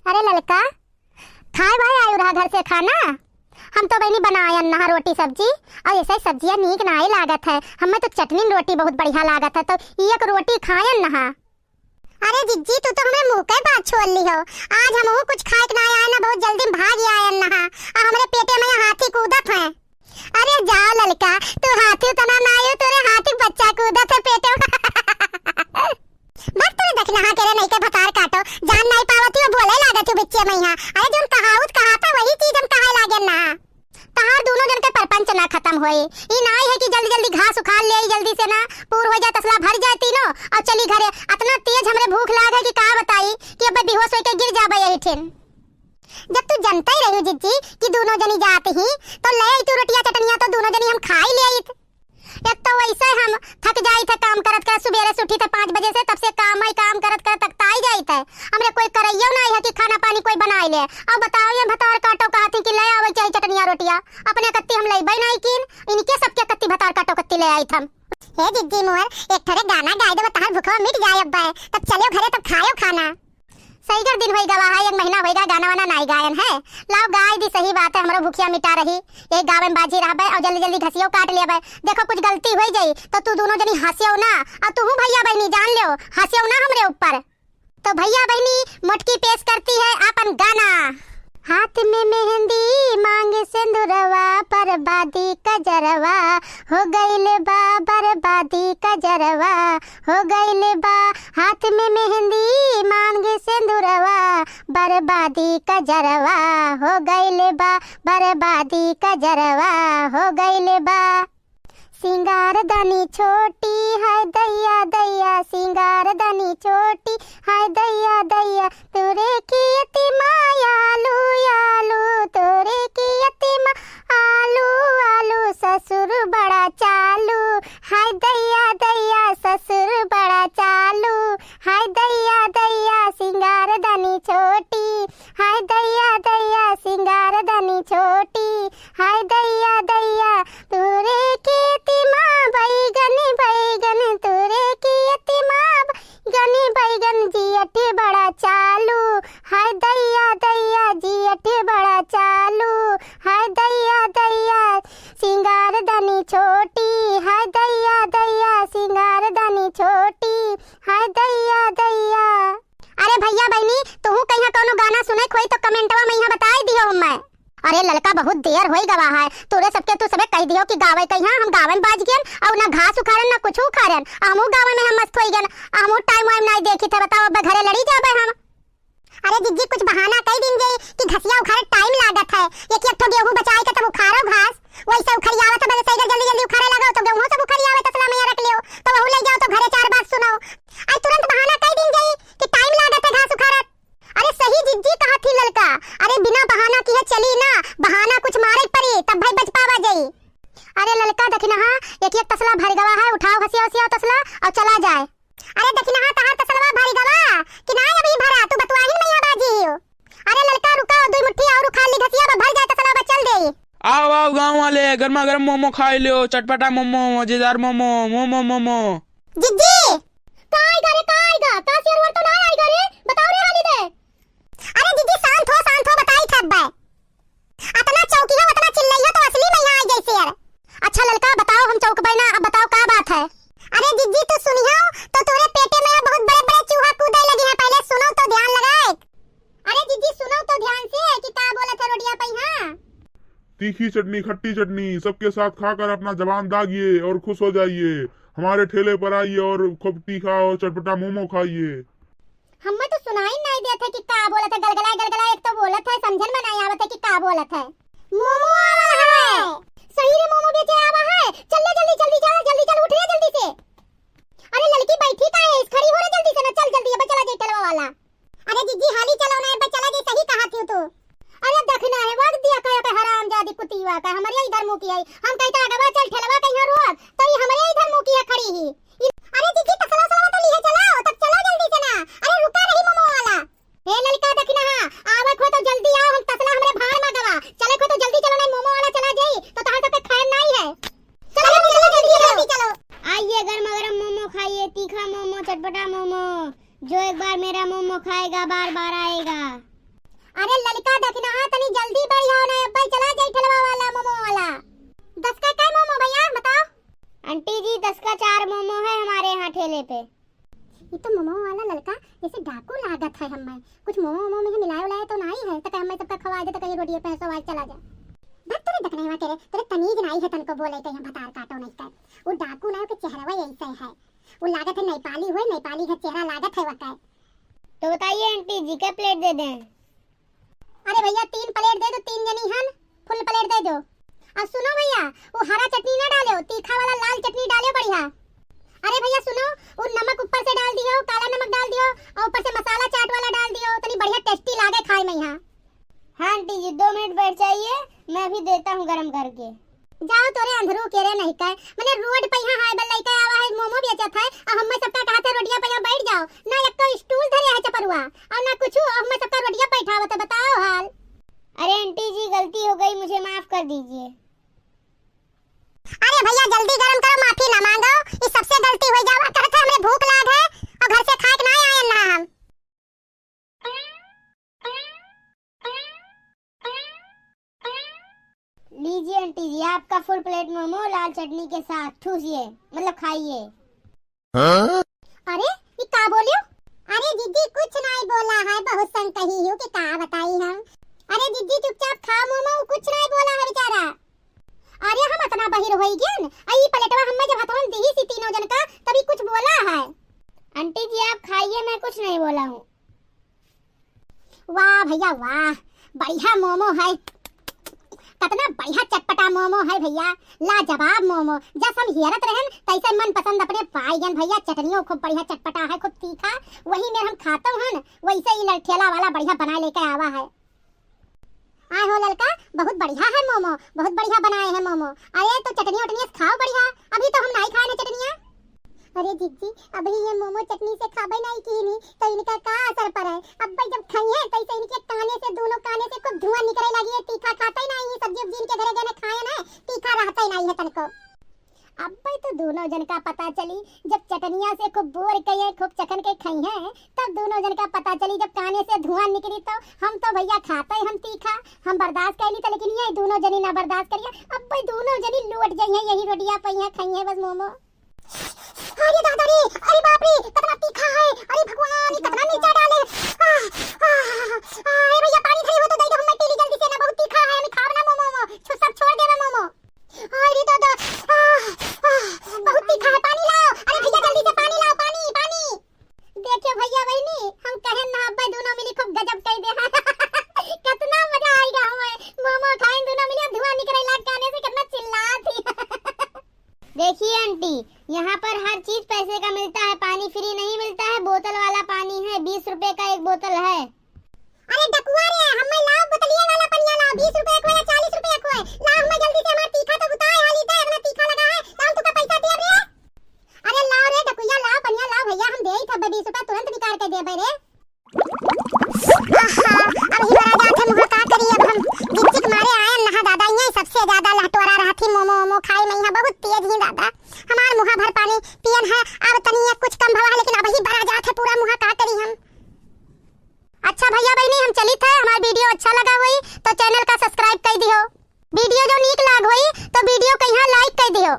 अरे ललका, खाए भाई आयु रहा घर से खाना। हम तो बहनी बनायन नहा रोटी सब्जी, और ऐसे सब्जियां नीक नाई लागत है। हमें तो चटनी रोटी बहुत बढ़िया लागत है, तो एक रोटी खायन नहा। अरे जिज्जी, तू तो हमें मुंह के बात छोड़ ली हो। आज हम कुछ खाए के ना आए ना, बहुत जल्दी भाग आयन नहा, और हमारे पेटे में हाथी कूदत है। अरे जाओ ललका, तू हाथी तना ना आयो, तेरे हाथी बच्चा कूदत है पेटे में। बस तू देख नहा के नहीं के भतार काटो, जान नहीं पावती हो, बोले लागत हो बच्चे में यहाँ। अरे जोन कहावत कहाता वही चीज हम कहे लागे ना। तहार दोनों जन के परपंच ना खत्म होए। ई नाई है कि जल्दी जल्दी घास उखाड़ ले, जल्दी से ना पूर हो जाए, तसला भर जाए तीनों और चली घरे। इतना तेज हमरे भूख लाग है कि का बताई कि अब बेहोश होके गिर जाबे यही ठेन। जब तू जानता ही रही जिज्जी कि दोनों जनी जात ही, तो ले आई तू रोटियां चटनियां, तो दोनों जनी हम खा ही ले आई। एक तो वैसे हम थक जाई थे काम करत कर, सुबह से उठी थे 5 बजे से, तब से काम करत कर तक ताई जाई थे। हमरे कोई करैयो नहीं है कि खाना पानी कोई बनाई ले। अब बताओ ये भतार काटो कहती कि ले आवे चाहिए चटनियां रोटियां, अपने कत्ती हम लेबे नहीं किन, इनके सबके कत्ती भतार काटो कत्ती ले आई थम। हे जिज्जी मोर, एक थोड़े गाना गाय दे, बतार भूखवा मिट जाए अब, तब चलो घरे तब खायो खाना। सही कर दिन होइगा है, 1 महीना होइगा गाना वाना नहीं गायन है। लाओ गाय दी, सही बात है, हमरो भूखिया मिटा रही। एक गावन बाजी रहबे और जल्दी जल्दी घसियो काट लेबे। देखो कुछ गलती हो जाई तो तू दोनों जनी हंसियो ना, और तू भैया बहनी जान लियो हंसियो ना हमरे ऊपर। तो भैया बहनी मोटकी पेश करती है अपन गाना। हाथ में मेहंदी मांगे सिंदूरवा, बर्बादी का जरवा हो गइल बा, बर्बादी का जरवा हो गइल बा। हाथ में मेहंदी मांगे सिंदूरवा, बर्बादी का जरवा हो गइल बा, बर्बादी का जरवा हो गइल बा। सिंगार दनी छोटी है दैया दैया, सिंगार दनी छोटी है दैया दैया, तोरे की यतीमा आलू आलू, तोरे की यतीमा आलू आलू, ससुर बड़ा चालू है दैया दैया, ससुर बड़ा चालू है दैया दैया। सिंगार दनी छोटी है दैया दैया, सिंगार दनी छोटी है दैया दैया, तोरे की बैगन बैगन, तोरे की यतीमा बैगन बैगन, जियट बड़ा चालू है दैया दैया, जियट बड़ा चालू है दैया दैया। सिंगार दनी छोटी है दैया दैया, सिंगार दनी छोटी है दैया दैया। अरे भैया बहनी, तू कहीं कोनो गाना सुने खोई तो कमेंटवा में यहाँ बताई दियो मैं। अरे लड़का, बहुत देर होई गवा है, तोरे सबके तू सबे कह दियो कि गावे कहिया, हम गावन बाज गेन और ना घास उखाड़न ना कुछ उखाड़न, हमहु गावे में हम मस्त होई गेन, हमहु टाइम वाइम नहीं देखी थे। बताओ अब घरे लड़ी जाबे हम। अरे जिज्जी, कुछ बहाना कह दिन जे कि घसिया उखाड़े टाइम लागत है, एक एक ठो गेहूं बचाई के तब उखाड़ो घास, वैसे उखड़ियावत है, बस जल्दी जल्दी उखाड़े लगाओ तो गेहूं सब उखड़ियावे तसला में रख लियो, तो वहु ले जाओ तो घरे 4 बात सुनाओ। आज तुरंत बहाना कह दिन जे कि टाइम लागत है घास उखाड़त। अरे सही जिज्जी कहा थी लड़का, अरे बिना बहाना किए चली ना, बहाना कुछ मारे पड़ी तब भाई बच पावा जाई। अरे लड़का देखना, हां एक एक तसला भर गवा है, उठाओ घसिया घसिया तसला और चला जाए। अरे देखना, हां तहार तसलवा भर गवा कि ना अभी भरा, तू बतवाही में यहाँ बाजी हो। अरे लड़का रुका, 2 मुट्ठी और उखाड़ ली, घसिया भर जाए तसला चल दे। आओ आओ गाँव वाले, गर्मा गर्म मोमो खाई लियो, चटपटा मोमो, मजेदार मोमो, मोमो मोमो। जिज्जी काय करे का शेरवर तो ना आई करे, बताओ रे हाली दे। अरे दीदी शांत हो बताई थब बे, अतना चौकी हो अतना चिल्लाई हो तो असली में यहाँ आई जैसे यार। अच्छा लड़का बताओ, हम चौक बैना, अब बताओ का बात है। अरे दीदी तू सुनियो, तो तोरे पेटे में बहुत बड़े बड़े चूहा कूदे लगे हैं, पहले सुनो तो ध्यान लगाए। अरे दीदी सुनो तो ध्यान से कि का बोला था रोटियां पे। हां तीखी चटनी खट्टी चटनी सबके साथ खाकर अपना जबान दागिए और खुश हो जाइए। हमारे ठेले पर आइए और खूब तीखा और चटपटा मोमो खाइए। हमें तो सुनाई नहीं देता कि का बोलत है, गलगला एक तो बोलत है, समझन में नहीं आवत है कि का बोलत है। मोमो आवा है, सही रे मोमो बेचे आवा है, चल जल्दी उठ रे जल्दी से। अरे लड़की बैठी का है, खड़ी हो रे जल्दी से ना, चल जल्दी अब चला जाए टलवा वाला। अरे जीजी हाली चलो ना, अब चला जाए, सही कहा थी तू। अरे देखना है वक्त दिया कहे पे हरामजादी कुतीवा का, हमारे इधर मुंह की आई, हम कहता अगवा चल ठेलवा कहीं रोक, तो ये हमारे इधर मुंह की खड़ी ही। अरे जीजी तसला तो लिए चलाओ, तब चलो जल्दी से ना। अरे रुका रही मोमो वाला। हे मोमो मोमो में मिलाया उलाया तो नहीं है तो हमें सबका खवा दे तो कहीं रोटियां पे सवाल चला जाए। भक्त तेरे दकने हुआ तेरे तमीज नहीं है तनको बोले तो यहाँ भतार काटो नहीं कर। वो डाकू ना के चेहरा ऐसा है, वो लागत है नेपाली हुए, नेपाली का चेहरा लागत है वका। तो बताइए आंटी जी क्या प्लेट दे दें? अरे भैया 3 प्लेट दे दो, 3 जनी हन फुल प्लेट दे दो। अब सुनो भैया वो हरा चटनी ना डालो, तीखा वाला लाल चटनी डालो बढ़िया। अरे भैया सुनो वो नमक ऊपर से डाल दियो, काला नमक डाल दियो और ऊपर से मसाला चाट वाला डाल दियो, तनी बढ़िया टेस्टी लागे खाए में यहाँ। हाँ आंटी जी 2 मिनट बैठ जाइए, मैं भी देता हूँ गरम करके। जाओ तोरे अंधरू केरे नहीं का मैंने रोड पे यहाँ हाय बल लइका आवा है मोमो बेचत है और हम सबका कहते रोटियां पे बैठ जाओ ना, एक तो स्टूल धरे है चपरुआ और ना कुछ हम सबका रोटियां बैठावत है। बताओ हाल। अरे आंटी जी गलती हो गई, मुझे माफ कर दीजिए। अरे भैया जल्दी गरम करो, माफी ना मांगो, इस सबसे गलती हो जावा। कहते हमें भूख लाग है और घर से खा के ना आए ना हम। लीजिए आंटी जी आपका फुल प्लेट मोमो लाल चटनी के साथ, ठूसिए मतलब खाइए। अरे ये का बोलियो? अरे दीदी कुछ नहीं बोला है, बहुत संग कही हूँ कि का बताई हम। अरे दीदी चुपचाप खा मोमो, कुछ नहीं बोला है बेचारा। अरे हम इतना बहिर होई गेन आई प्लेटवा हम जब हथवन दी सी तीनों जन का तभी कुछ बोला है। आंटी जी आप खाइए, मैं कुछ नहीं बोला हूँ। वाह भैया वाह, बढ़िया मोमो है, कितना बढ़िया चटपटा मोमो है भैया, लाजवाब मोमो। जब हम हियरत रहन तैसे मन पसंद अपने पाईगन भैया, चटनियों खूब बढ़िया चटपटा है, खूब तीखा, वही में हम खाता हूँ वैसे ही लठेला वाला बढ़िया बना लेके आवा है। आए हो ललका, बहुत बढ़िया है मोमो, बहुत बढ़िया बनाए हैं मोमो। अरे तो चटनी वटनी खाओ बढ़िया, अभी तो हम नहीं खाए चटनियाँ। अरे दीदी अभी ये मोमो चटनी से खाबे नहीं की नहीं तो इनका का असर पड़ा है। अब भाई जब खाइए तैसे इनके काने से दोनों काने से खूब धुआं निकले लगी है, तीखा खाता ही नहीं, सब्जी उब्जी इनके घरे गने खाए ना तीखा रहता ही नहीं है तनको। अब भाई तो दोनों जन का पता चली जब चटनिया से खूब बोर कहिए खूब चखन के खाई है, तब दोनों जन का पता चली जब काने से धुआं निकली तो हम तो भैया खाते हम तीखा, हम बर्दाश्त कर ली तो, लेकिन ये दोनों जनी ना बर्दाश्त करिए। अब भाई दोनों जनी लौट जाइए यही रोटियां पहिया खाई है बस मोमो। अरे दादा रे, अरे बाप रे कितना तीखा है, अरे भगवान ये कितना नीचा डाले। अरे भैया पानी थई हो तो दे दो, हम पी ली जल्दी से ना, बहुत तीखा है, हम खाब ना मोमो, सब छोड़ देवे मोमो। अरे दादा बहुत तीखा है, पानी लाओ, अरे भैया जल्दी से पानी लाओ, पानी पानी। देखियो भैया बहनी हम कहे ना अब दोनों मिली खूब गजब कह दे कितना मजा आएगा हमें मोमो खाएं दोनों मिली, धुआं निकले लाट काने से, कितना चिल्लाती। देखिए आंटी यहाँ पर हर चीज पैसे का मिलता है, पानी फ्री नहीं मिलता है, बोतल वाला पानी है, 20 रुपए का एक बोतल है। अरे डकुआ रे हमें लाओ बोतलिया वाला पनिया लाओ, 20 रुपए को या 40 रुपए को है, लाओ हमें जल्दी से, हमारा तीखा तो उतार हाली था, अपना तीखा लगा है, लाओ तुका पैसा दे रे। अरे लाओ रे डकुया लाओ पनिया लाओ भैया, हम दे ही था 20 रुपए तुरंत निकाल के दे बे रे। अब ही बड़ा जात है मुहा का करी, अब हम जिच्चिक मारे आए नहा दादा, ये सबसे ज्यादा लहटोरा रहती मोमो मोमो खाए में यहाँ बहुत तेज ही दादा, हमार मुहा भर पानी पियन है, अब तनी कुछ कम भवा है, लेकिन अब ही बड़ा जात है पूरा मुहा का करी हम। अच्छा भैया बहनी हम चली था, हमारा वीडियो अच्छा लगा हुई तो चैनल का सब्सक्राइब कर दियो, वीडियो जो नीक लाग हुई तो वीडियो को यहाँ लाइक कर दियो।